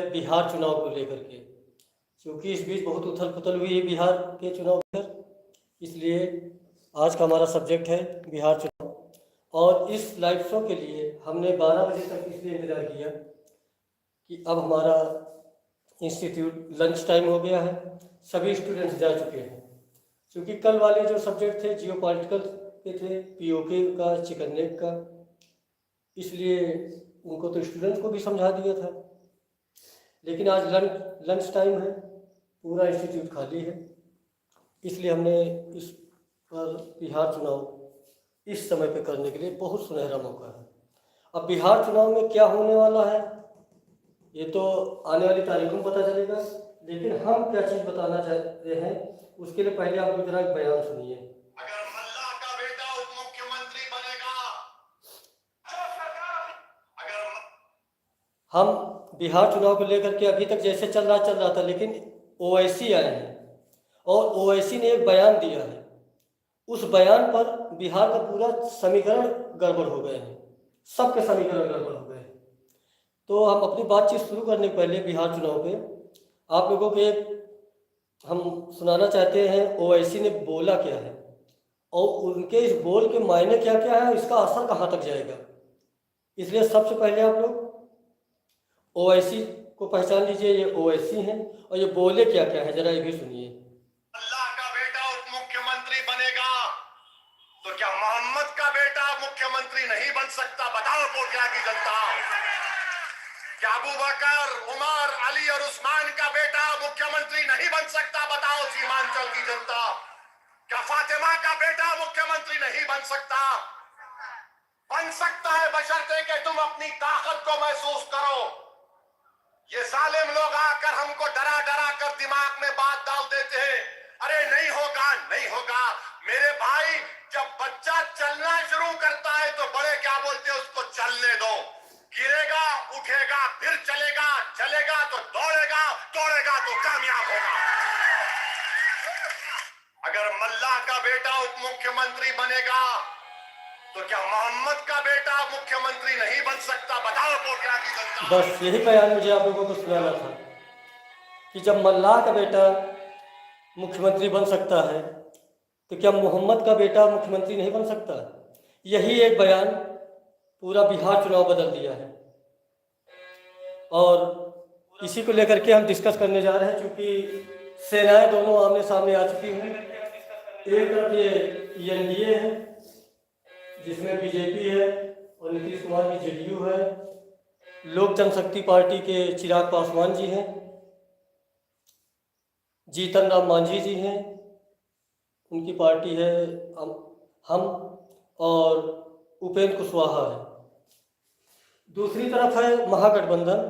बिहार चुनाव को लेकर के, क्योंकि इस बीच बहुत उथल पुथल हुई है बिहार के चुनाव पर, इसलिए आज का हमारा सब्जेक्ट है बिहार चुनाव। और इस लाइव शो के लिए हमने 12 बजे तक इसलिए इंतज़ार किया कि अब हमारा इंस्टीट्यूट लंच टाइम हो गया है, सभी स्टूडेंट्स जा चुके हैं। क्योंकि कल वाले जो सब्जेक्ट थे जियो पॉलिटिकल के थे, पीओके का, चिकन नेक का, इसलिए उनको तो स्टूडेंट्स को भी समझा दिया था। लेकिन आज लंच टाइम है, पूरा इंस्टीट्यूट खाली है, इसलिए हमने इस पर बिहार चुनाव इस समय पे करने के लिए बहुत सुनहरा मौका है। अब बिहार चुनाव में क्या होने वाला है ये तो आने वाली तारीखों में पता चलेगा, लेकिन हम क्या चीज़ बताना चाहते हैं उसके लिए पहले आप मेरा एक बयान सुनिए। अगर मल्लाह का बेटा उप मुख्यमंत्री बनेगा, अगर हम बिहार चुनाव को लेकर के अभी तक जैसे चल रहा था, लेकिन ओवैसी आए हैं और ओवैसी ने एक बयान दिया है। उस बयान पर बिहार का पूरा समीकरण गड़बड़ हो गए हैं, सबके समीकरण गड़बड़ हो गए हैं। तो हम अपनी बातचीत शुरू करने के पहले बिहार चुनाव पे आप लोगों को एक हम सुनाना चाहते हैं ओवैसी ने बोला क्या है और उनके इस बोल के मायने क्या क्या है, इसका असर कहाँ तक जाएगा। इसलिए सबसे पहले आप लोग ओवैसी को पहचान लीजिए, ये ओवैसी हैं और ये बोले क्या क्या है, जरा ये भी सुनिए। अल्लाह का बेटा उप मुख्यमंत्री बनेगा तो क्या मोहम्मद का बेटा मुख्यमंत्री नहीं बन सकता? बताओ कोटला की जनता। क्या अबू बकर, उमर, अली और उस्मान का बेटा मुख्यमंत्री नहीं बन सकता? बताओ सीमांचल की जनता। क्या फातिमा का बेटा मुख्यमंत्री नहीं बन सकता? बन सकता है, बशर्ते कि तुम अपनी ताकत को महसूस करो। ये जालिम लोग आकर हमको डरा डरा कर दिमाग में बात डाल देते हैं, अरे नहीं होगा नहीं होगा। मेरे भाई, जब बच्चा चलना शुरू करता है तो बड़े क्या बोलते हैं, उसको चलने दो। गिरेगा, उठेगा, फिर चलेगा, चलेगा तो दौड़ेगा, दौड़ेगा तो कामयाब होगा। अगर मल्लाह का बेटा उप मुख्यमंत्री बनेगा तो क्या मोहम्मद का बेटा मुख्यमंत्री नहीं बन सकता? बताओ कोटला की जनता। बस यही बयान मुझे आप लोगों को सुनाना था कि जब मल्लाह का बेटा मुख्यमंत्री बन सकता है तो क्या मोहम्मद का बेटा मुख्यमंत्री नहीं बन सकता। यही एक बयान पूरा बिहार चुनाव बदल दिया है और इसी को लेकर के हम डिस्कस करने जा रहे हैं। क्योंकि सेनाएं दोनों आमने सामने आ चुकी हैं। एक तरफ ये एनडीए है जिसमें बीजेपी है और नीतीश कुमार की जेडीयू है, लोक जनशक्ति पार्टी के चिराग पासवान जी हैं, जीतन राम मांझी जी हैं, उनकी पार्टी है हम और उपेंद्र कुशवाहा है। दूसरी तरफ है महागठबंधन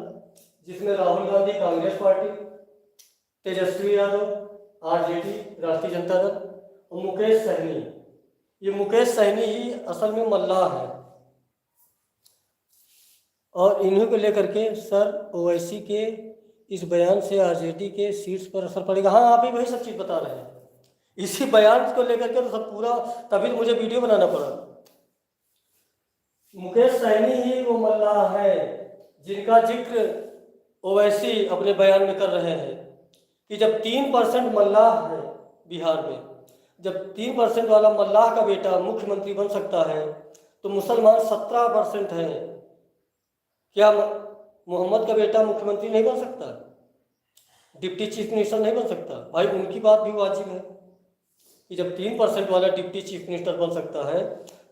जिसमें राहुल गांधी कांग्रेस पार्टी, तेजस्वी यादव आरजेडी राष्ट्रीय जनता दल और मुकेश सहनी। ये मुकेश सहनी ही असल में मल्लाह है और इन्हीं को लेकर के सर ओवैसी के इस बयान से आरजेडी के सीट्स पर असर पड़ेगा। हाँ, आप ही वही सब चीज़ बता रहे हैं। इसी बयान को लेकर के तो सब पूरा, तभी मुझे वीडियो बनाना पड़ा। मुकेश सहनी ही वो मल्लाह है जिनका जिक्र ओवैसी अपने बयान में कर रहे हैं कि जब 3% मल्लाह है बिहार में, जब 3% वाला मल्लाह का बेटा मुख्यमंत्री बन सकता है तो मुसलमान 17% है। क्या मोहम्मद का बेटा मुख्यमंत्री नहीं बन सकता, डिप्टी चीफ मिनिस्टर नहीं बन सकता? भाई उनकी बात भी वाजिब है कि जब 3% वाला डिप्टी चीफ मिनिस्टर बन सकता है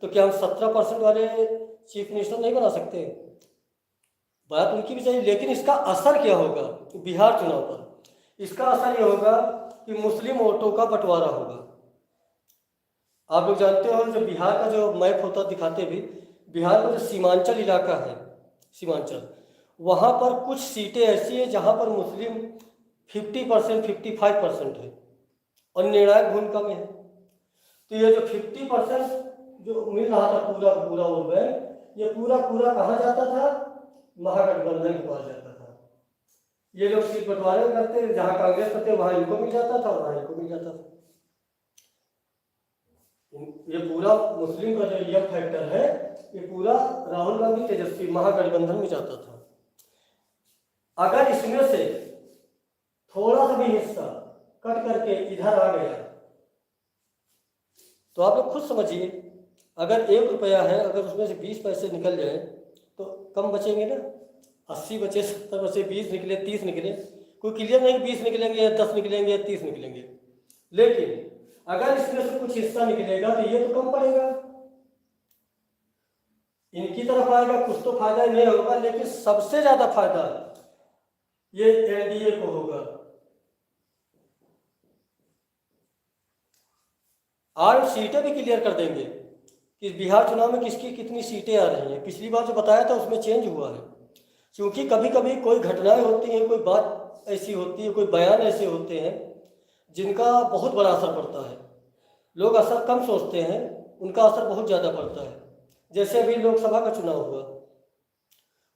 तो क्या हम 17% वाले चीफ मिनिस्टर नहीं बना सकते? बात उनकी भी सही, लेकिन इसका असर क्या होगा बिहार चुनाव पर? इसका असर ये होगा कि मुस्लिम वोटों का बंटवारा होगा। आप लोग जानते हो जो बिहार का जो मैप होता दिखाते भी, बिहार का जो सीमांचल इलाका है, सीमांचल, वहाँ पर कुछ सीटें ऐसी हैं जहाँ पर मुस्लिम 50% 55% है और निर्णायक भूमिका में है। तो ये जो 50% जो मिल रहा था पूरा पूरा वोट बैंक, ये पूरा पूरा कहाँ जाता था? महागठबंधन के पास जाता था। ये लोग सीट बंटवारे करते, जहाँ कांग्रेस करते वहाँ इनको मिल जाता था, वहाँ इनको मिल जाता था। ये पूरा मुस्लिम का जो यह फैक्टर है ये पूरा राहुल गांधी तेजस्वी महागठबंधन में जाता था। अगर इसमें से थोड़ा सा भी हिस्सा कट करके इधर आ गया तो आप लोग खुद समझिए, अगर 1 रुपया है, अगर उसमें से 20 पैसे निकल जाए तो कम बचेंगे ना। 80 बचे, 70 बचे, 20 निकले, 30 निकले, कोई क्लियर नहीं 20 निकलेंगे या 10 निकलेंगे या 30 निकलेंगे। लेकिन अगर इसमें से कुछ हिस्सा निकलेगा तो ये तो कम पड़ेगा, इनकी तरफ आएगा, कुछ तो फायदा नहीं होगा, लेकिन सबसे ज्यादा फायदा ये एनडीए को होगा। आज सीटें भी क्लियर कर देंगे कि बिहार चुनाव में किसकी कितनी सीटें आ रही हैं। पिछली बार जो बताया था उसमें चेंज हुआ है, क्योंकि कभी कभी कोई घटनाएं होती हैं, कोई बात ऐसी होती है, कोई बयान ऐसे होते हैं जिनका बहुत बड़ा असर पड़ता है। लोग असर कम सोचते हैं, उनका असर बहुत ज़्यादा पड़ता है। जैसे अभी लोकसभा का चुनाव हुआ,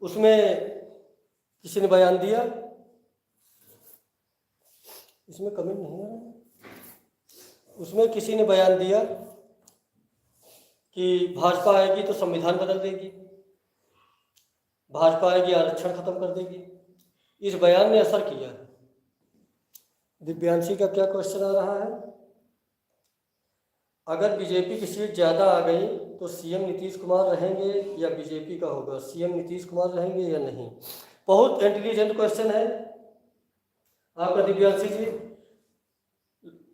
उसमें किसी ने बयान दिया, इसमें कमेंट नहीं आ रहा है, उसमें किसी ने बयान दिया कि भाजपा आएगी तो संविधान बदल देगी, भाजपा आएगी आरक्षण खत्म कर देगी। इस बयान ने असर किया। दिव्यांशी का क्या क्वेश्चन आ रहा है? अगर बीजेपी की सीट ज़्यादा आ गई तो सीएम नीतीश कुमार रहेंगे या बीजेपी का होगा? सीएम नीतीश कुमार रहेंगे या नहीं? बहुत इंटेलिजेंट क्वेश्चन है आपका दिव्यांशी जी।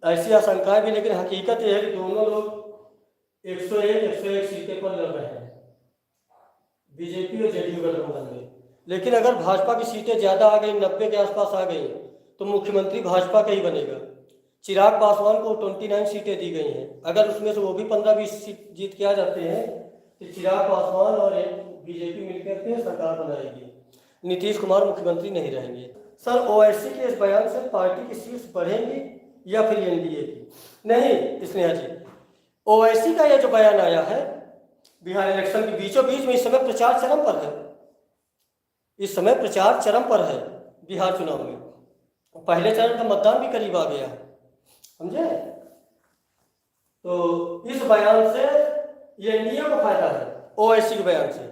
ऐसी आशंकाएं भी, लेकिन हकीकत यह है कि दोनों लोग 101 सीटें पर लड़ रहे हैं, बीजेपी और जेडीयू गठबंधन में। लेकिन अगर भाजपा की सीटें ज़्यादा आ गई, 90 के आसपास आ गई, तो मुख्यमंत्री भाजपा का ही बनेगा। चिराग पासवान को 29 सीटें दी गई हैं, अगर उसमें से वो भी 15-20 सीट जीत के आ जाते हैं तो चिराग पासवान और बीजेपी मिलकर के सरकार बनाएगी। नीतीश कुमार मुख्यमंत्री नहीं रहेंगे। सर, ओवैसी के इस बयान से पार्टी की सीट्स बढ़ेंगी या फिर एनडीए की? नहीं स्नेहा जी, ओवैसी का यह जो बयान आया है बिहार इलेक्शन के बीचों बीच में, इस समय प्रचार चरम पर है, इस समय प्रचार चरम पर है बिहार चुनाव में। पहले चरण का मतदान भी करीब आ गया, समझे? तो इस बयान से ये एनडीए को फायदा है, ओवैसी के बयान से,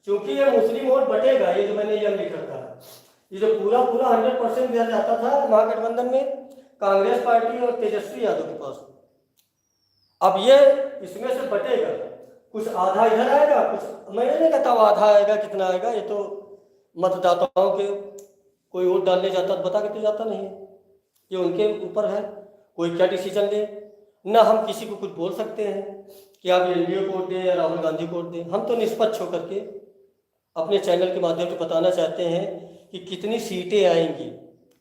क्योंकि ये मुस्लिम वोट बटेगा। ये जो मैंने यह लिख रखा है, ये जो पूरा 100% दिया जाता था महागठबंधन में कांग्रेस पार्टी और तेजस्वी यादव के पास, अब ये इसमें से बटेगा। कुछ आधा इधर आएगा, कुछ, मैं नहीं कहता आधा आएगा, कितना आएगा ये तो मतदाताओं के, कोई वोट डालने जाता तो बता के तो जाता नहीं है, ये उनके ऊपर है, कोई क्या डिसीजन ले। ना हम किसी को कुछ बोल सकते हैं कि आप एनडीए को वोट दें या राहुल गांधी को वोट दें। हम तो निष्पक्ष होकर के अपने चैनल के माध्यम से बताना चाहते हैं कि कितनी सीटें आएंगी,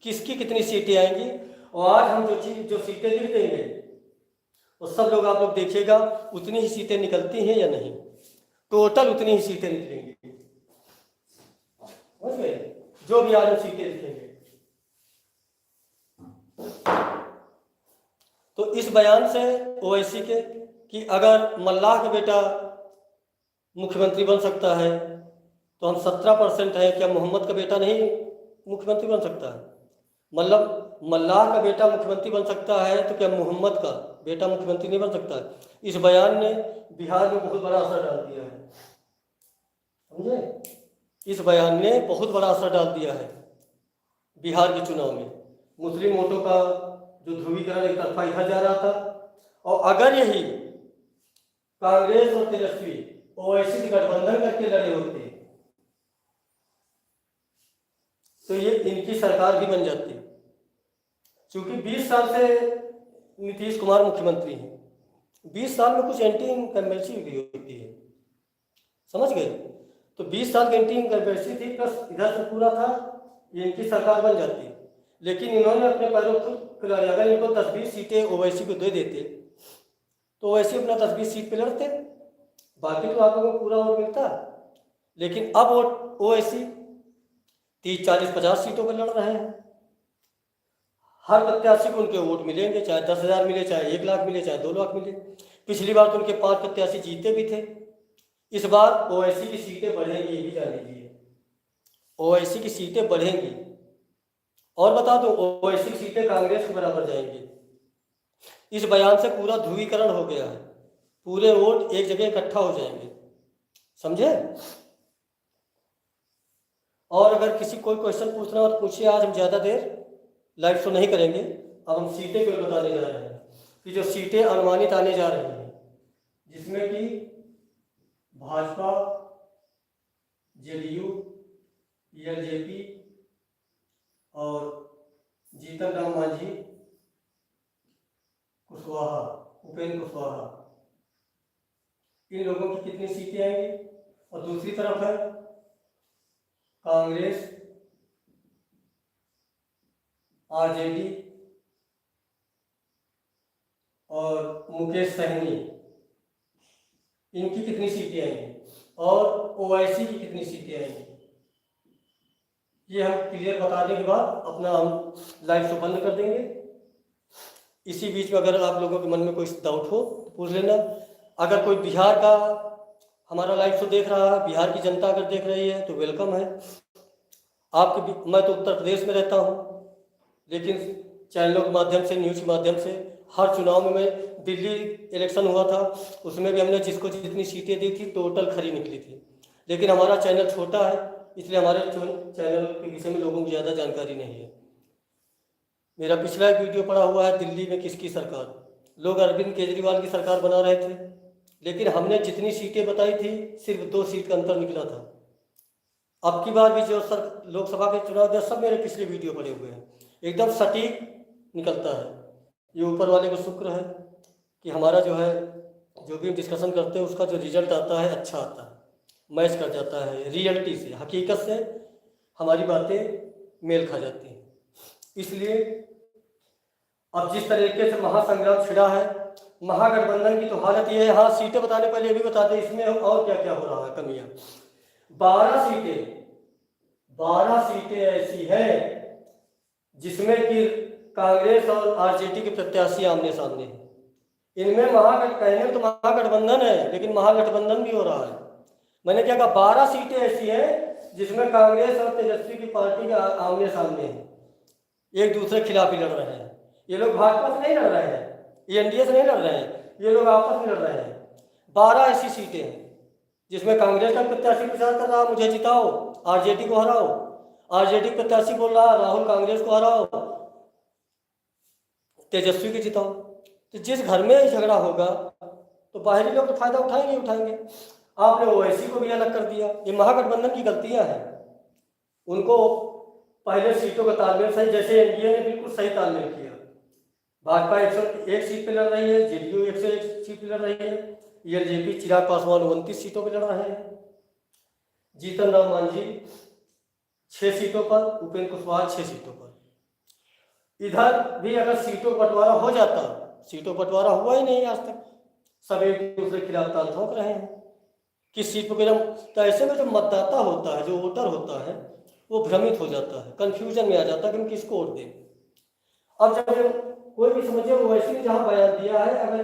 किसकी कितनी सीटें आएंगी। और आज हम जो सीटें लिख देंगे वो सब लोग, आप लोग देखिएगा उतनी ही सीटें निकलती हैं या नहीं, टोटल उतनी ही सीटें निकलेंगी, समझ गए? जो भी आज हम सीटें लिखेंगे। तो इस बयान से ओवैसी के कि अगर मल्लाह का बेटा मुख्यमंत्री बन सकता है तो हम 17% हैं, क्या मोहम्मद का बेटा नहीं मुख्यमंत्री बन सकता है? मतलब मल्लाह का बेटा मुख्यमंत्री बन सकता है तो क्या मोहम्मद का बेटा मुख्यमंत्री नहीं बन सकता है? इस बयान ने बिहार में बहुत बड़ा असर डाल दिया है, समझे? इस बयान ने बहुत बड़ा असर डाल दिया है बिहार के चुनाव में। मुस्लिम वोटों का जो ध्रुवीकरण एक तरफा इधर जा रहा था, और अगर यही कांग्रेस और तेजस्वी ओवैसी से गठबंधन करके लड़े होते तो ये इनकी सरकार भी बन जाती, क्योंकि 20 साल से नीतीश कुमार मुख्यमंत्री हैं। 20 साल में कुछ एंटी इनकम्बेंसी भी होती है, समझ गए? तो 20 साल की एंटी इनकम्बेंसी थी, प्लस इधर से पूरा था, ये इनकी सरकार बन जाती। लेकिन इन्होंने अपने पैरों खुद खिलाड़ी, अगर इनको 10-20 सीटें ओवैसी को दे देते तो ओवैसी अपना 10-20 सीट पे लड़ते, बाकी तो आप लोगों को पूरा वोट मिलता। लेकिन अब वोट ओवैसी 30, 40, 50 सीटों पर लड़ रहे हैं। हर प्रत्याशी को उनके वोट मिलेंगे, चाहे 10,000 मिले, चाहे 1 लाख मिले, चाहे 2 लाख मिले। पिछली बार तो उनके 5 प्रत्याशी जीते भी थे। इस बार ओवैसी की सीटें बढ़ेंगी, ये भी जान लीजिए, ओवैसी की सीटें बढ़ेंगी। और बता दो, ओवैसी की सीटें कांग्रेस के बराबर जाएंगी। इस बयान से पूरा ध्रुवीकरण हो गया है, पूरे वोट एक जगह इकट्ठा हो जाएंगे, समझे? और अगर किसी कोई क्वेश्चन पूछना हो तो पूछिए। आज हम ज़्यादा देर लाइव शो नहीं करेंगे। अब हम सीटें केवल बताने जा रहे हैं कि जो सीटें अनुमानित आने जा रही हैं, जिसमें कि भाजपा, जेडीयू, एलजेपी और जीतन राम मांझी, कुशवाहा, उपेंद्र कुशवाहा, इन लोगों की कितनी सीटें आएंगी। और दूसरी तरफ है कांग्रेस, आरजेडी और मुकेश सहनी, इनकी कितनी सीटें आएंगी और ओवैसी की कितनी सीटें आएंगी। ये हम क्लियर बताने के बाद अपना हम लाइव शो बंद कर देंगे। इसी बीच में अगर आप लोगों के मन में कोई डाउट हो तो पूछ लेना। अगर कोई बिहार का हमारा लाइव शो देख रहा है, बिहार की जनता अगर देख रही है तो वेलकम है आपके। मैं तो उत्तर प्रदेश में रहता हूँ, लेकिन चैनलों के माध्यम से, न्यूज़ के माध्यम से हर चुनाव में, मैं दिल्ली इलेक्शन हुआ था उसमें भी हमने जिसको जितनी सीटें दी थी टोटल खरी निकली थी। लेकिन हमारा चैनल छोटा है, इसलिए हमारे चैनल के विषय में लोगों को ज़्यादा जानकारी नहीं है। मेरा पिछला एक वीडियो पड़ा हुआ है, दिल्ली में किसकी सरकार। लोग अरविंद केजरीवाल की सरकार बना रहे थे, लेकिन हमने जितनी सीटें बताई थी सिर्फ 2 सीट का अंतर निकला था। अब की बार भी जो लोकसभा के चुनाव में सब मेरे पिछले वीडियो पड़े हुए हैं, एकदम सटीक निकलता है। ये ऊपर वाले को शुक्र है कि हमारा जो है, जो भी हम डिस्कशन करते हैं उसका जो रिजल्ट आता है अच्छा आता है, मैच कर जाता है रियलिटी से, हकीकत से हमारी बातें मेल खा जाती हैं। इसलिए अब जिस तरीके से महासंग्राम छिड़ा है, महागठबंधन की तो हालत ये है। हाँ, सीटें बताने पहले ये भी बता दें इसमें और क्या क्या हो रहा है कमियां। 12 सीटें ऐसी हैं जिसमें कि कांग्रेस और आरजेडी के प्रत्याशी आमने सामने हैं। इनमें कहने तो महागठबंधन है, लेकिन महागठबंधन भी हो रहा है। मैंने क्या कहा, 12 सीटें ऐसी हैं जिसमें कांग्रेस और तेजस्वी की पार्टी के आमने सामने हैं, एक दूसरे के खिलाफ ही लड़ रहे हैं। ये लोग भाजपा से नहीं लड़ रहे हैं, ये एनडीए से नहीं लड़ रहे हैं, ये लोग आपस में लड़ रहे हैं। 12 ऐसी सीटें हैं जिसमें कांग्रेस का प्रत्याशी प्रचार कर रहा, मुझे जिताओ, आरजेडी को हराओ। आरजेडी प्रत्याशी बोल रहा, राहुल कांग्रेस को हराओ, तेजस्वी को जिताओ। तो जिस घर में झगड़ा होगा तो बाहरी लोग तो फायदा उठाएंगे। आपने ओवैसी को भी अलग कर दिया। ये महागठबंधन की गलतियां हैं। उनको पहले सीटों का तालमेल सही, जैसे एनडीए ने बिल्कुल सही तालमेल किया। भाजपा 101 सीट पे लड़ रही है, जेडीयू 101 सीट पे लड़ रही है, एलजेपी चिराग पासवान 29 सीटों पे लड़ रहे हैं, जीतन राम मांझी 6 सीटों पर, उपेंद्र कुशवाहा 6 सीटों पर। इधर भी अगर सीटों बंटवारा हो जाता, सीटों बंटवारा हुआ ही नहीं आज तक, सब एक दूसरे के खिलाफ ताल ठोक रहे हैं किस सीट पर। तो ऐसे में जो मतदाता होता है, जो वोटर होता है, वो भ्रमित हो जाता है, कंफ्यूजन में आ जाता है कि हम किसको वोट दें। अब जब कोई भी समझिए, ओवैसी ने जहाँ बयान दिया है अगर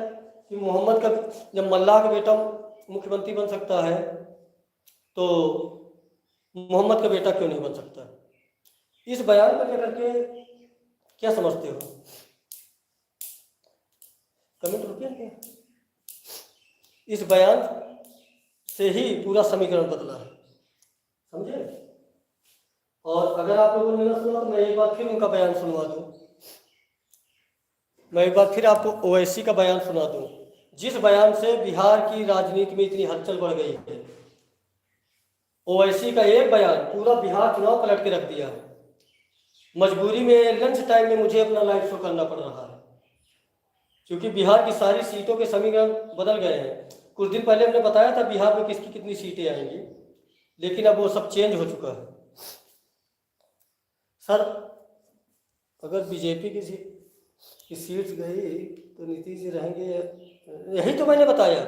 कि मोहम्मद का, जब मल्लाह का बेटा मुख्यमंत्री बन सकता है तो मोहम्मद का बेटा क्यों नहीं बन सकता। इस बयान को लेकर के क्या समझते हो, कमेंट रुकिए क्या। इस बयान से ही पूरा समीकरण बदला है, समझे। और अगर आप लोगों ने ना सुना तो मैं एक बार फिर उनका बयान सुनवा दूं। मैं एक बार फिर आपको ओवैसी का बयान सुना दूं, जिस बयान से बिहार की राजनीति में इतनी हलचल बढ़ गई है। ओवैसी का एक बयान पूरा बिहार चुनाव पलट के रख दिया। मजबूरी में लंच टाइम में मुझे अपना लाइव शो करना पड़ रहा है, क्योंकि बिहार की सारी सीटों के समीकरण बदल गए हैं। कुछ दिन पहले हमने बताया था बिहार में किसकी कितनी सीटें आएंगी, लेकिन अब वो सब चेंज हो चुका है। सर, अगर बीजेपी की सीट्स गई तो नीतीश जी रहेंगे, यही तो मैंने बताया।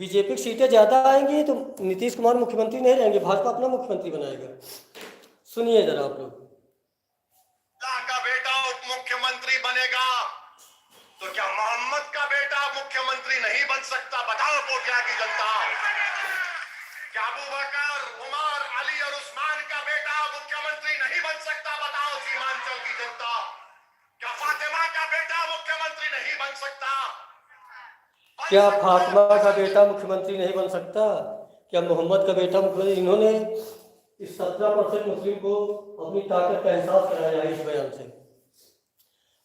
बीजेपी की सीटें ज़्यादा आएंगी तो नीतीश कुमार मुख्यमंत्री नहीं रहेंगे, भाजपा अपना मुख्यमंत्री बनाएगा। सुनिए जरा आप लोग। का बेटा उप मुख्यमंत्री बनेगा तो क्या मोहम्मद का बेटा मुख्यमंत्री नहीं बन सकता? बताओ कोटला की जनता। क्या अबू बकर, उमर, अली और उस्मान का बेटा मुख्यमंत्री नहीं बन सकता? बताओ सीमांचल की जनता। क्या फातिमा का बेटा मुख्यमंत्री नहीं बन सकता? क्या फातिमा का बेटा मुख्यमंत्री नहीं बन सकता? क्या मोहम्मद का बेटा मुख्यमंत्री? इन्होंने इस 17% मुस्लिम को अपनी ताकत का एहसास कराया जाए इस बयान से।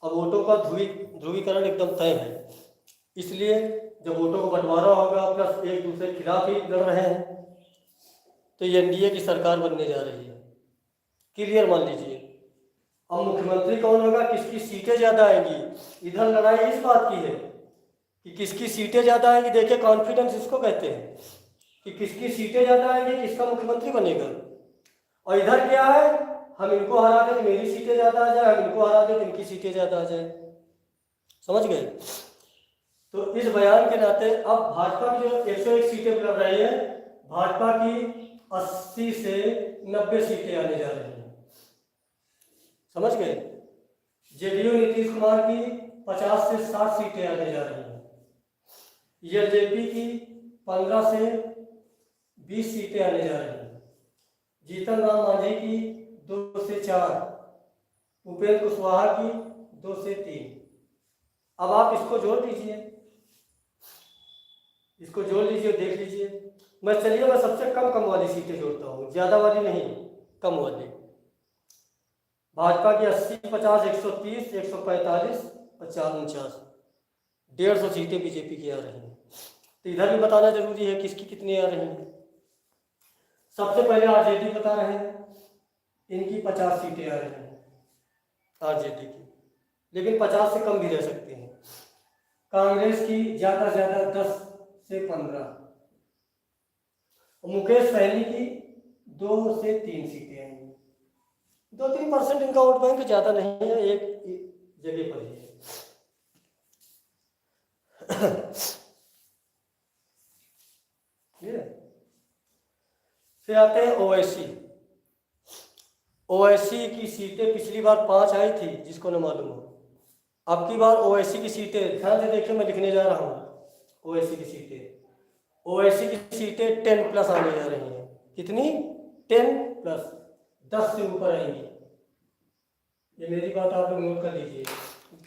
अब वोटों का ध्रुवीकरण एकदम तय है, इसलिए जब वोटों को बंटवारा होगा प्लस एक दूसरे के खिलाफ ही लड़ रहे हैं तो ये एनडीए की सरकार बनने जा रही है, क्लियर मान लीजिए। अब मुख्यमंत्री कौन होगा, किसकी सीटें ज़्यादा आएंगी, इधर लड़ाई इस बात की है कि किसकी सीटें ज़्यादा आएंगी। देखिए कॉन्फिडेंस इसको कहते हैं कि किसकी सीटें ज़्यादा आएंगी, किसका मुख्यमंत्री बनेगा। और इधर क्या है, हम इनको हरा दें तो मेरी सीटें ज़्यादा आ जाए, हम इनको हरा दें तो इनकी सीटें ज़्यादा आ जाए। समझ गए। तो इस बयान के नाते अब भाजपा की जो 101 सीटें लड़ रही है, भाजपा की 80 से 90 सीटें आने जा रही हैं। समझ गए। जेडीयू नीतीश कुमार की 50 से 60 सीटें आने जा रही हैं। एलजेपी की 15 से 20 सीटें आने जा रही हैं। जीतन राम मांझी की 2 से 4, उपेंद्र कुशवाहा की 2 से 3। अब आप इसको जोड़ लीजिए, इसको जोड़ लीजिए, देख लीजिए। मैं सबसे कम वाली सीटें जोड़ता हूँ, ज़्यादा वाली नहीं, कम वाली। भाजपा की 80, 50, 130, 145 और 449, 150 सीटें बीजेपी की आ रही हैं। तो इधर भी बताना जरूरी है किसकी कितनी आ रही हैं। सबसे पहले आरजेडी बता रहे हैं, इनकी 50 सीटें आ रही हैं आरजेडी की, लेकिन 50 से कम भी रह सकती हैं। कांग्रेस की ज़्यादा से ज़्यादा 10 से 15, और मुकेश सहनी की 2 से 3 सीटें आएंगी। 2-3% इनका वोट बैंक ज़्यादा नहीं है, एक जगह पर ही है। फिर आते हैं ओवैसी। ओवैसी की सीटें पिछली बार 5 आई थी, जिसको न मालूम हो। अब की बार ओवैसी की सीटें ध्यान से देखिए, मैं लिखने जा रहा हूँ। ओवैसी की सीटें 10 प्लस आने जा रही हैं। कितनी? 10 प्लस, 10 से ऊपर आएंगी। ये मेरी बात आप लोग नोट कर लीजिए।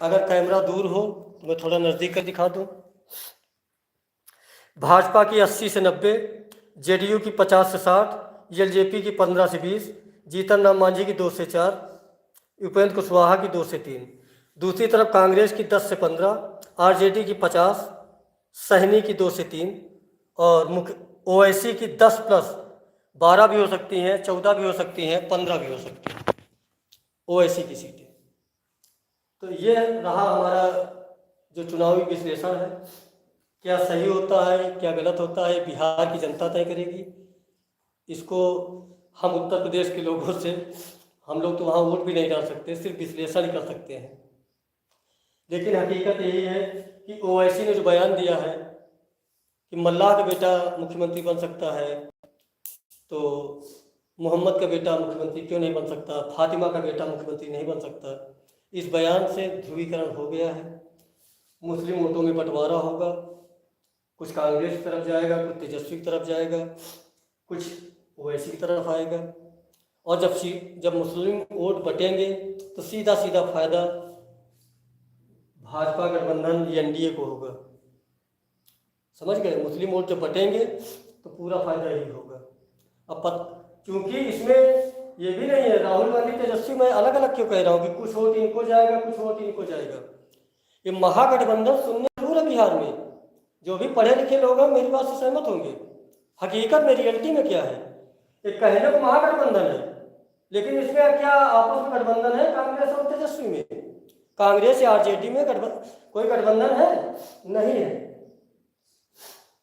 अगर कैमरा दूर हो तो मैं थोड़ा नज़दीक कर दिखा दूँ। भाजपा की 80 से 90, जेडीयू की 50 से 60, एलजेपी की 15 से 20, जीतन राम मांझी की 2 से 4, उपेंद्र कुशवाहा की 2 से 3। दूसरी तरफ कांग्रेस की 10 से 15, आरजेडी की 50, सहनी की 2 से 3 और ओवैसी की 10 प्लस, 12 भी हो सकती हैं, 14 भी हो सकती हैं, 15 भी हो सकती हैं ओवैसी की सीटें। तो ये रहा हमारा जो चुनावी विश्लेषण है। क्या सही होता है, क्या गलत होता है, बिहार की जनता तय करेगी। इसको हम उत्तर प्रदेश के लोगों से, हम लोग तो वहाँ वोट भी नहीं डाल सकते, सिर्फ विश्लेषण कर सकते हैं। लेकिन हकीकत यही है कि ओवैसी ने जो बयान दिया है कि मल्लाह का बेटा मुख्यमंत्री बन सकता है, तो मोहम्मद का बेटा मुख्यमंत्री क्यों नहीं बन सकता, फातिमा का बेटा मुख्यमंत्री नहीं बन सकता। इस बयान से ध्रुवीकरण हो गया है। मुस्लिम वोटों में बंटवारा होगा, कुछ कांग्रेस की तरफ जाएगा, कुछ तेजस्वी की तरफ जाएगा, कुछ ओवैसी की तरफ आएगा। और जब मुस्लिम वोट बटेंगे तो सीधा फायदा भाजपा गठबंधन या एनडीए को होगा। समझ गए। मुस्लिम वोट जब बटेंगे तो पूरा फायदा ही होगा। अब क्योंकि इसमें ये भी नहीं है, राहुल गांधी तेजस्वी, मैं अलग अलग क्यों कह रहा हूँ कि कुछ वोट इनको जाएगा, कुछ वोट इनको जाएगा। ये महागठबंधन सुनने जरूर है बिहार में। जो भी पढ़े लिखे लोग हैं मेरी बात से सहमत होंगे। हकीकत में, रियलिटी में क्या है, एक कहने को महागठबंधन है, लेकिन इसमें क्या आपस में गठबंधन है कांग्रेस और तेजस्वी में? कांग्रेस या आरजेडी में कोई गठबंधन है? नहीं है।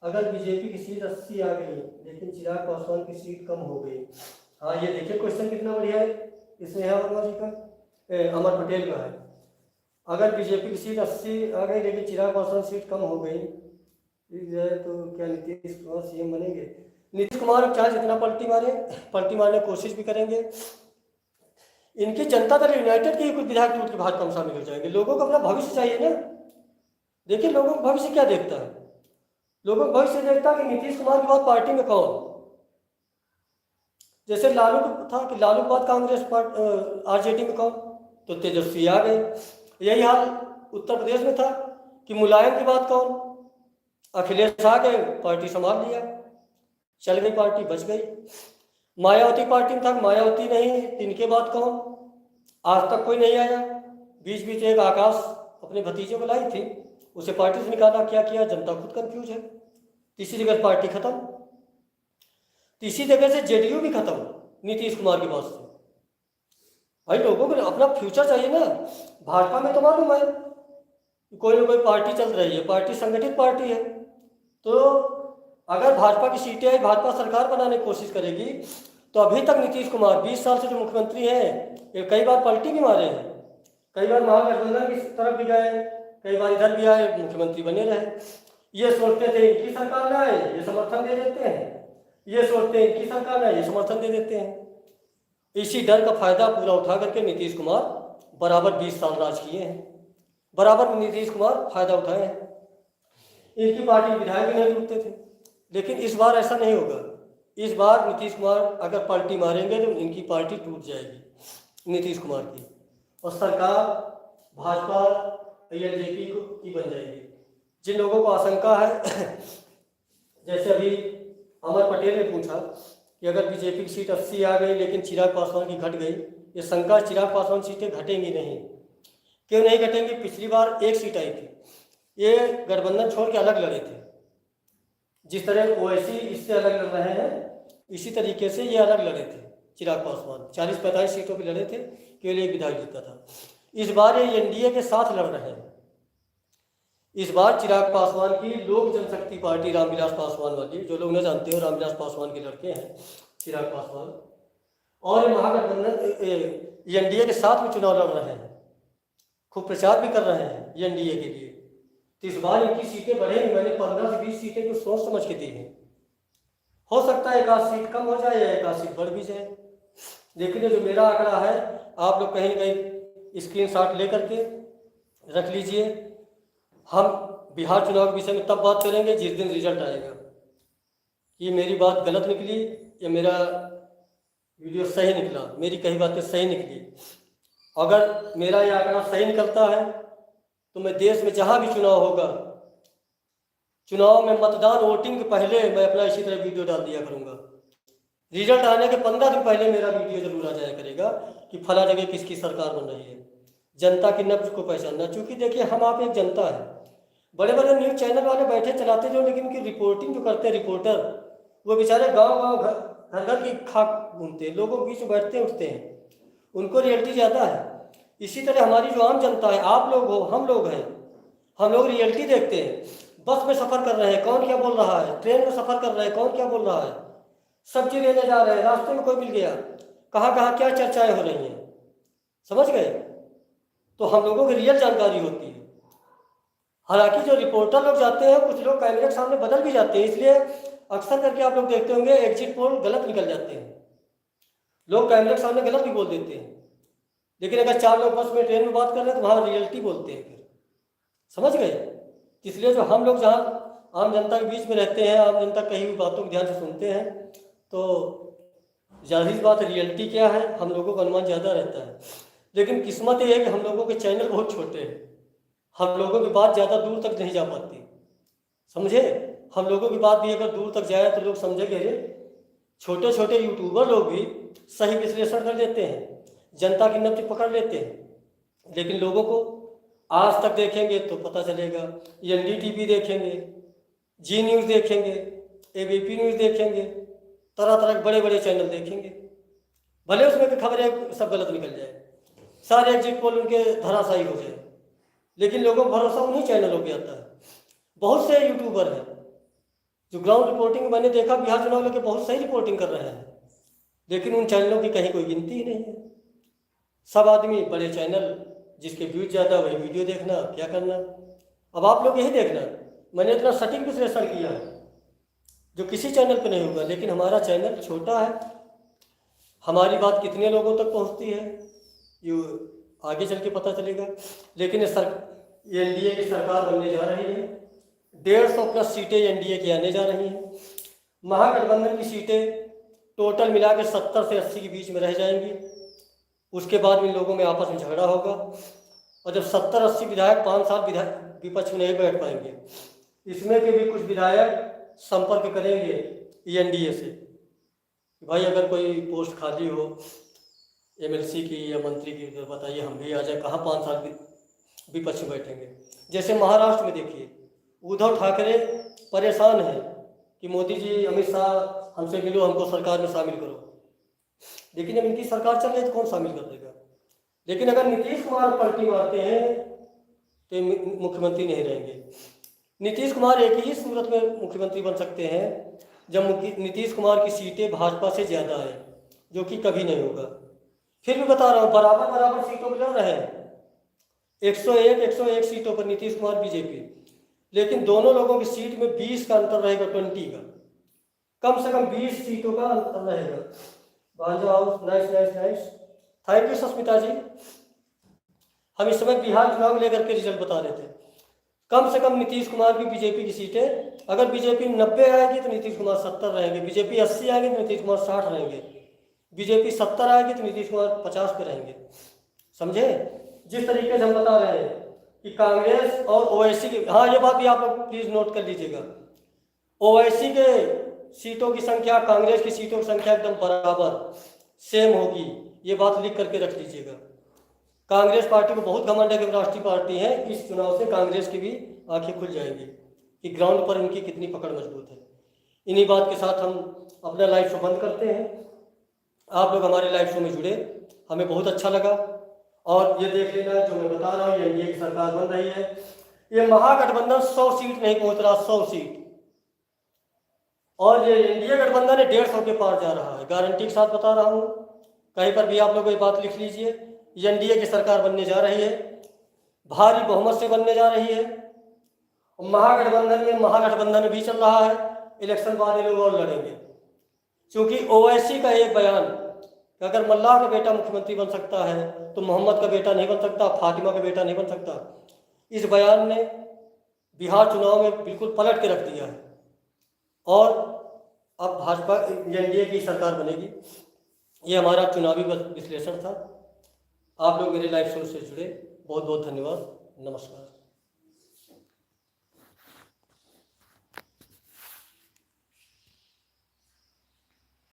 अगर बीजेपी की सीट 80 आ गई लेकिन चिराग पासवान की सीट कम हो गई। हाँ, ये देखिए क्वेश्चन कितना बढ़िया है। इसमें है वर्मा जी का, अमर पटेल का है। अगर बीजेपी की सीट 80 आ गई लेकिन चिराग पासवान सीट कम हो गई तो क्या नीतीश कुमार सीएम बनेंगे? नीतीश कुमार चाहे जितना पलटी मारने की कोशिश भी करेंगे, इनकी जनता दल यूनाइटेड के कुछ विधायक टूट के भाजपा में शामिल हो जाएंगे। लोगों को अपना भविष्य चाहिए ना। देखिए लोगों का भविष्य क्या देखता है, लोगों का भविष्य देखता है कि नीतीश कुमार के बाद पार्टी में कौन। जैसे लालू था कि लालू के बाद कांग्रेस आरजेडी में कौन, तो तेजस्वी आ गए। यही हाल उत्तर प्रदेश में था कि मुलायम के बाद कौन, अखिलेश आ गए, पार्टी संभाल लिया, चल गई पार्टी, बच गई। मायावती पार्टी में था, मायावती नहीं, इनके बाद कौन? आज तक कोई नहीं आया। बीच बीच एक आकाश अपने भतीजे को लाई थी, उसे पार्टी से निकाला, क्या किया जनता खुद कंफ्यूज है। तीसरी जगह पार्टी खत्म, तीसरी जगह से जेडीयू भी खत्म नीतीश कुमार के पास से। भाई लोगों को अपना फ्यूचर चाहिए ना। भाजपा में तो मालूम है कोई ना कोई पार्टी चल रही है, पार्टी संगठित पार्टी है, तो अगर भाजपा की सीटें आई, भाजपा सरकार बनाने की कोशिश करेगी, तो अभी तक नीतीश कुमार 20 साल से जो मुख्यमंत्री हैं, ये कई बार पलटी भी मारे हैं, कई बार महागठबंधन की तरफ भी गए, कई बार इधर भी आए, मुख्यमंत्री बने रहे। ये सोचते थे इनकी सरकार आए, ये समर्थन दे देते हैं, ये सोचते हैं इनकी सरकार आए, ये समर्थन दे देते हैं। इसी डर का फायदा पूरा उठा करके नीतीश कुमार बराबर 20 साल राज किए हैं, बराबर नीतीश कुमार फायदा उठाए हैं। इनकी पार्टी विधायक भी नहीं रुकते थे, लेकिन इस बार ऐसा नहीं होगा। इस बार नीतीश कुमार अगर पलटी मारेंगे तो इनकी पार्टी टूट जाएगी नीतीश कुमार की, और सरकार भाजपा एलजेपी की बन जाएगी। जिन लोगों को आशंका है जैसे अभी अमर पटेल ने पूछा कि अगर बीजेपी की सीट 80 आ गई लेकिन चिराग पासवान की घट गई, ये शंका चिराग पासवान सीटें घटेंगी नहीं। क्यों नहीं घटेंगी? पिछली बार एक सीट आई थी, ये गठबंधन छोड़ के अलग लड़े थे। जिस तरह ओवैसी इससे अलग लड़ रहे हैं, इसी तरीके से ये अलग लड़े थे। चिराग पासवान 40-45 सीटों पर लड़े थे, केवल एक विधायक जीता था। इस बार ये एनडीए के साथ लड़ रहे हैं। इस बार चिराग पासवान की लोक जनशक्ति पार्टी, रामविलास पासवान वाली, जो लोग न जानते हो, रामविलास पासवान के लड़के हैं चिराग पासवान, और महागठबंधन एनडीए के साथ में चुनाव लड़ रहे हैं, खूब प्रचार भी कर रहे हैं ये एनडीए के लिए। तो इस बार इनकी सीटें बढ़ेंगी। मैंने 15 से 20 सीटें को सोच समझ के दी हैं। हो सकता है एक आध सीट कम हो जाए या एक आध सीट बढ़ भी जाए, लेकिन जो मेरा आंकड़ा है, आप लोग कहीं न कहीं स्क्रीनशॉट ले करके रख लीजिए। हम बिहार चुनाव के विषय में तब बात करेंगे जिस दिन रिजल्ट आएगा। ये मेरी बात गलत निकली या मेरा वीडियो सही निकला, मेरी कई बातें सही निकली। अगर मेरा ये आंकड़ा सही निकलता है तो मैं देश में जहाँ भी चुनाव होगा, चुनाव में मतदान वोटिंग के पहले मैं अपना इसी तरह वीडियो डाल दिया करूँगा। रिजल्ट आने के 15 दिन पहले मेरा वीडियो जरूर आ जाया करेगा कि फला जगह किसकी सरकार बन रही है। जनता की नब्ज को पहचानना, चूँकि देखिए हम आप एक जनता है। बड़े बड़े न्यूज़ चैनल वाले बैठे चलाते जो, लेकिन उनकी रिपोर्टिंग जो करते हैं रिपोर्टर, वो बेचारे गाँव घर घर की खाक घूमते हैं, लोगों के बीच में बैठते उठते हैं, उनको रियलिटी ज़्यादा है। इसी तरह हमारी जो आम जनता है, आप लोग हो, हम लोग हैं, हम लोग रियलिटी देखते हैं। बस में सफ़र कर रहे हैं, कौन क्या बोल रहा है, ट्रेन में सफ़र कर रहे हैं, कौन क्या बोल रहा है, सब्जी लेने जा रहे हैं, रास्ते में कोई मिल गया, कहाँ कहाँ क्या चर्चाएं हो रही हैं, समझ गए? तो हम लोगों की रियल जानकारी होती है। हालांकि जो रिपोर्टर लोग जाते हैं, कुछ लोग कैमरे के सामने बदल भी जाते हैं, इसलिए अक्सर करके आप लोग देखते होंगे एग्जिट पोल गलत निकल जाते हैं, लोग कैमरे के सामने गलत भी बोल देते हैं। लेकिन अगर 4 लोग बस में ट्रेन में बात कर रहे हैं तो वहाँ रियलिटी बोलते हैं, फिर समझ गए? इसलिए जो हम लोग जहाँ आम जनता के बीच में रहते हैं, आम जनता कहीं भी बातों को ध्यान से सुनते हैं, तो जाहिर बात रियलिटी क्या है, हम लोगों का अनुमान ज़्यादा रहता है। लेकिन किस्मत ये है कि हम लोगों के चैनल बहुत छोटे हैं, हम लोगों की बात ज़्यादा दूर तक नहीं जा पाती, समझे? हम लोगों की बात भी अगर दूर तक जाए तो लोग समझेंगे। छोटे छोटे यूट्यूबर लोग भी सही विश्लेषण कर लेते हैं, जनता की नब्ज पकड़ लेते हैं, लेकिन लोगों को आज तक देखेंगे तो पता चलेगा, एनडीटीवी देखेंगे, जी न्यूज़ देखेंगे, एबीपी न्यूज़ देखेंगे, तरह तरह के बड़े बड़े चैनल देखेंगे, भले उसमें की खबरें सब गलत निकल जाए, सारे एग्जिट पोल उनके धराशायी हो जाए, लेकिन लोगों को भरोसा उन्हीं चैनलों पे आता है। बहुत से यूट्यूबर हैं जो ग्राउंड रिपोर्टिंग मैंने देखा बिहार चुनाव लेके बहुत सही रिपोर्टिंग कर रहे हैं, लेकिन उन चैनलों की कहीं कोई गिनती ही नहीं है। सब आदमी बड़े चैनल, जिसके व्यूज ज़्यादा वही वीडियो देखना, क्या करना। अब आप लोग यही देखना, मैंने इतना सटीक विश्लेषण किया है जो किसी चैनल पे नहीं होगा, लेकिन हमारा चैनल छोटा है, हमारी बात कितने लोगों तक पहुंचती है ये आगे चल के पता चलेगा। लेकिन ये एनडीए की सरकार बनने जा रही है, 150+ सीटें एनडीए की आने जा रही हैं। महागठबंधन की सीटें टोटल मिला के 70 से 80 के बीच में रह जाएंगी। उसके बाद इन लोगों में आपस में झगड़ा होगा, और जब 70-80 विधायक 5 साल विपक्ष में नहीं बैठ पाएंगे, इसमें के भी कुछ विधायक संपर्क करेंगे एनडीए से, कि भाई अगर कोई पोस्ट खाली हो एमएलसी की या मंत्री की तो बताइए, हम भी आ जाए। कहाँ 5 साल विपक्ष में बैठेंगे। जैसे महाराष्ट्र में देखिए, उद्धव ठाकरे परेशान है कि मोदी जी, अमित शाह हमसे मिलो, हमको सरकार में शामिल करो। लेकिन जब इनकी सरकार चल रही है तो कौन शामिल कर देगा। लेकिन अगर नीतीश कुमार पलटी मारते हैं तो मुख्यमंत्री नहीं रहेंगे। नीतीश कुमार एक ही सूरत में मुख्यमंत्री बन सकते हैं जब नीतीश कुमार की सीटें भाजपा से ज़्यादा है, जो कि कभी नहीं होगा। फिर भी बता रहा हूँ, बराबर बराबर सीटों पर लड़ रहे हैं, 101 सीटों पर नीतीश कुमार बीजेपी। लेकिन दोनों लोगों की सीट में 20 का अंतर रहेगा, 20 का, कम से कम 20 सीटों का अंतर रहेगा। नाइस। थैंक यू सस्मिता जी। हम इस समय बिहार चुनाव लेकर के रिजल्ट बता रहे थे। कम से कम नीतीश कुमार की बीजेपी की सीटें, अगर बीजेपी 90 आएगी तो नीतीश कुमार 70 रहेंगे, बीजेपी 80 आएगी तो नीतीश कुमार 60 रहेंगे, बीजेपी 70 आएगी तो नीतीश कुमार 50 पे रहेंगे। समझे? जिस तरीके से हम बता रहे हैं कि कांग्रेस और ओवैसी की, हाँ ये बात भी आप लोग प्लीज नोट कर लीजिएगा, ओवैसी के सीटों की संख्या कांग्रेस की सीटों की संख्या एकदम बराबर सेम होगी। ये बात लिख करके रख लीजिएगा। कांग्रेस पार्टी को बहुत घमंड है कि राष्ट्रीय पार्टी है। इस चुनाव से कांग्रेस की भी आंखें खुल जाएंगी कि ग्राउंड पर इनकी कितनी पकड़ मजबूत है। इन्हीं बात के साथ हम अपना लाइव शो बंद करते हैं। आप लोग हमारे लाइव शो में जुड़े, हमें बहुत अच्छा लगा। और ये देख लेना, जो मैं बता रहा हूँ, ये एनडीए की सरकार बन रही है। ये महागठबंधन 100 सीट नहीं पहुंच रहा, 100 सीट, और ये एनडीए गठबंधन है 150 के पार जा रहा है। गारंटी के साथ बता रहा हूँ, कहीं पर भी आप लोग ये बात लिख लीजिए। एनडीए की सरकार बनने जा रही है, भारी बहुमत से बनने जा रही है। महागठबंधन भी चल रहा है। इलेक्शन बाद ये लोग और लड़ेंगे, क्योंकि ओवैसी का एक बयान कि अगर मल्लाह का बेटा मुख्यमंत्री बन सकता है तो मोहम्मद का बेटा नहीं बन सकता, फातिमा का बेटा नहीं बन सकता। इस बयान ने बिहार चुनाव में बिल्कुल पलट के रख दिया है। और अब भाजपा एनडीए की सरकार बनेगी। ये हमारा चुनावी विश्लेषण था। आप लोग मेरे लाइव शो से जुड़े, बहुत बहुत धन्यवाद। नमस्कार।